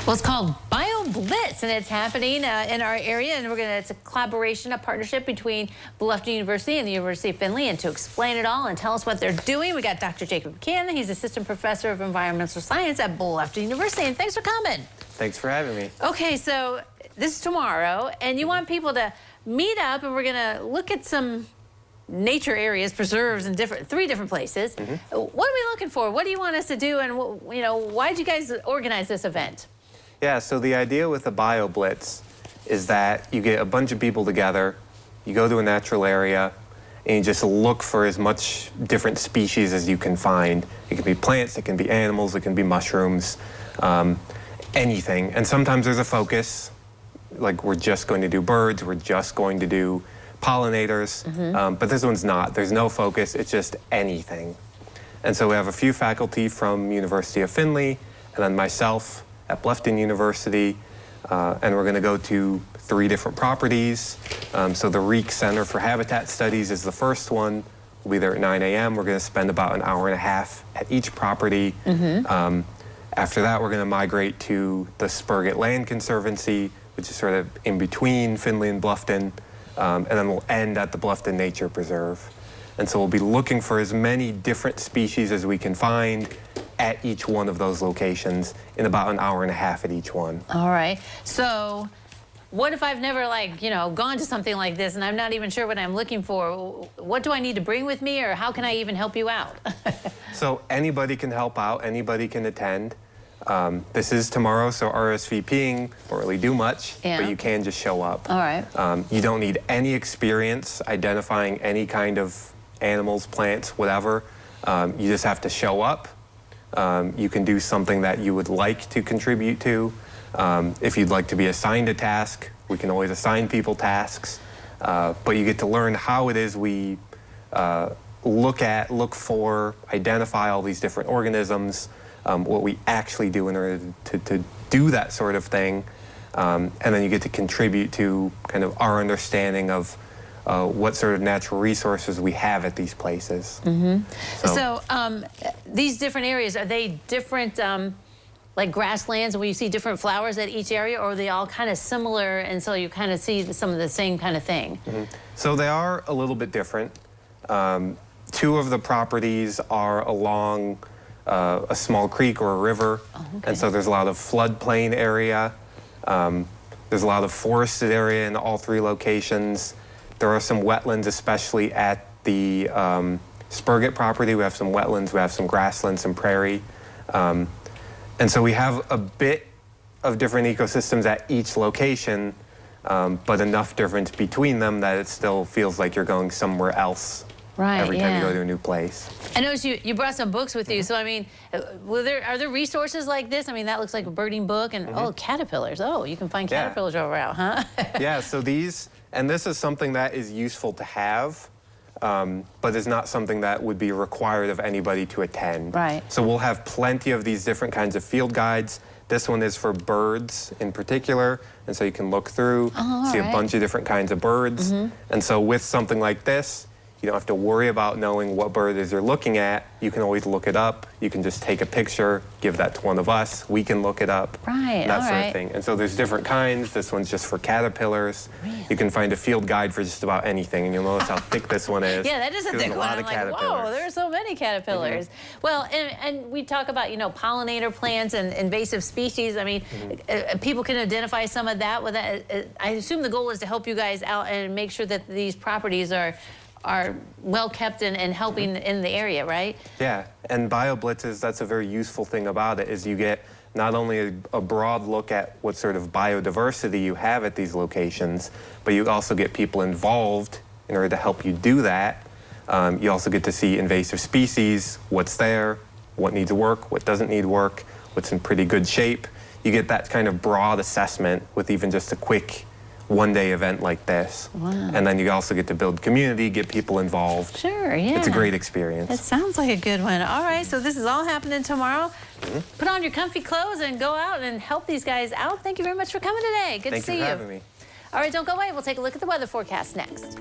Well, it's called Bioblitz, and it's happening in our area, and it's a collaboration, a partnership between Bluffton University and the University of Findlay. And to explain it all and tell us what they're doing, we got Dr. Jacob Buchanan. He's Assistant Professor of Environmental Science at Bluffton University, and thanks for coming. Thanks for having me. Okay, so this is tomorrow, and you want people to meet up, and we're going to look at some nature areas, preserves in three different places. What are we looking for? What do you want us to do, and why did you guys organize this event? Yeah, so the idea with the Bioblitz is that you get a bunch of people together, you go to a natural area, and you just look for as much different species as you can find. It can be plants, it can be animals, it can be mushrooms, anything. And sometimes there's a focus, like we're just going to do birds, we're just going to do pollinators, but this one's not. There's no focus, it's just anything. And so we have a few faculty from University of Findlay, and then myself at Bluffton University, and we're going to go to 3 different properties. So the Reek Center for Habitat Studies is the first one. We'll be there at 9 a.m. We're going to spend about an hour and a half at each property. After that, we're going to migrate to the Spurgett Land Conservancy, which is sort of in between Findlay and Bluffton, and then we'll end at the Bluffton Nature Preserve. And so we'll be looking for as many different species as we can find at each one of those locations in about an hour and a half at each one. All right. So what if I've never, gone to something like this and I'm not even sure what I'm looking for? What do I need to bring with me, or how can I even help you out? So anybody can help out, anybody can attend. This is tomorrow, so RSVPing won't really do much, but you can just show up. All right. You don't need any experience identifying any kind of animals, plants, whatever. You just have to show up. You can do something that you would like to contribute to. If you'd like to be assigned a task, we can always assign people tasks. But you get to learn how it is we look for, identify all these different organisms, what we actually do in order to do that sort of thing. And then you get to contribute to kind of our understanding of what sort of natural resources we have at these places. So these different areas, are they different, like grasslands where you see different flowers at each area, or are they all kind of similar, and so you kind of see some of the same kind of thing? So they are a little bit different. 2 of the properties are along a small creek or a river, and so there's a lot of floodplain area. There's a lot of forested area in all 3 locations. There are some wetlands, especially at the Spurgett property. We have some wetlands, we have some grasslands, some prairie. And so we have a bit of different ecosystems at each location, but enough difference between them that it still feels like you're going somewhere else every time you go to a new place. I noticed you brought some books with you, so I mean, are there resources like this? I mean, that looks like a birding book, and oh, caterpillars. Oh, you can find caterpillars over out, huh? Yeah, so this is something that is useful to have, but is not something that would be required of anybody to attend. Right. So we'll have plenty of these different kinds of field guides. This one is for birds in particular, and so you can look through, see a bunch of different kinds of birds. And so with something like this, you don't have to worry about knowing what bird it is you're looking at. You can always look it up. You can just take a picture, give that to one of us. We can look it up. Right, that sort of thing. And so there's different kinds. This one's just for caterpillars. Really? You can find a field guide for just about anything, and you'll notice how thick this one is. Yeah, that is a thick one. I'm like, whoa, there are so many caterpillars. Well, and we talk about, pollinator plants and invasive species. I mean, people can identify some of that with that. I assume the goal is to help you guys out and make sure that these properties are well kept and helping in the area, right? Yeah, and Bioblitz that's a very useful thing about it, is you get not only a broad look at what sort of biodiversity you have at these locations, but you also get people involved in order to help you do that. You also get to see invasive species, what's there, what needs work, what doesn't need work, what's in pretty good shape. You get that kind of broad assessment with even just a quick one-day event like this. Wow. And then you also get to build community, get people involved. Sure, yeah. It's a great experience. It sounds like a good one. All right, so this is all happening tomorrow. Put on your comfy clothes and go out and help these guys out. Thank you very much for coming today. Good to see you. Thank you for having me. All right, don't go away. We'll take a look at the weather forecast next.